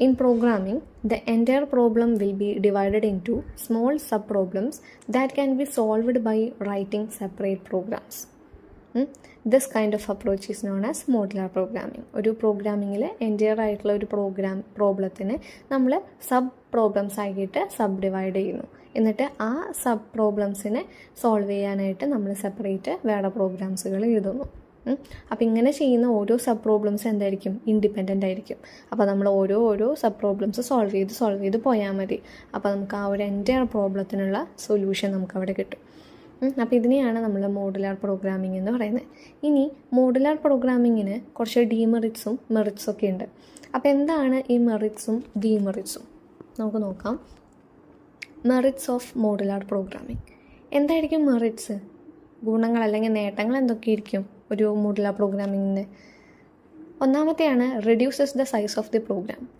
In programming, the entire problem will be divided into small sub-problems that can be solved by writing separate programs. This kind of approach is known as modular programming. ഒരു പ്രോഗ്രാമിങ്ങിൽ entire ആയിട്ടുള്ള ഒരു പ്രോബ്ലത്തിന് നമ്മൾ sub problems ആക്കിയിട്ട് sub divide ചെയ്യുന്നു. എന്നിട്ട് ആ sub പ്രോബ്ലംസിനെ solve ചെയ്യാനായിട്ട് നമ്മൾ സെപ്പറേറ്റ് വേറെ പ്രോഗ്രാംസുകൾ എഴുതുന്നു. അപ്പോൾ ഇങ്ങനെ ചെയ്യുന്ന ഓരോ സബ് പ്രോബ്ലംസ് എന്തായിരിക്കും? ഇൻഡിപെൻഡൻ്റ് ആയിരിക്കും. അപ്പോൾ നമ്മൾ ഓരോ സബ് പ്രോബ്ലംസ് സോൾവ് ചെയ്ത് പോയാൽ മതി. അപ്പോൾ നമുക്ക് ആ ഒരു എൻറ്റയർ പ്രോബ്ലത്തിനുള്ള സൊല്യൂഷൻ നമുക്കവിടെ കിട്ടും. അപ്പോൾ ഇതിനെയാണ് നമ്മൾ മോഡുലാർ പ്രോഗ്രാമിംഗ് എന്ന് പറയുന്നത്. ഇനി മോഡുലാർ പ്രോഗ്രാമിങ്ങിന് കുറച്ച് ഡീമെറിറ്റ്സും മെറിറ്റ്സും ഒക്കെ ഉണ്ട്. അപ്പോൾ എന്താണ് ഈ മെറിറ്റ്സും ഡീമെറിറ്റ്സും? നമുക്ക് നോക്കാം. Merits of modular programming. എന്തായിരിക്കും മെറിറ്റ്സ്? ഗുണങ്ങൾ അല്ലെങ്കിൽ നേട്ടങ്ങൾ എന്തൊക്കെയായിരിക്കും ഒരു മോഡുലാർ പ്രോഗ്രാമിങ്ങിൻ്റെ? ഒന്നാമത്തെയാണ് reduces the size of the programme.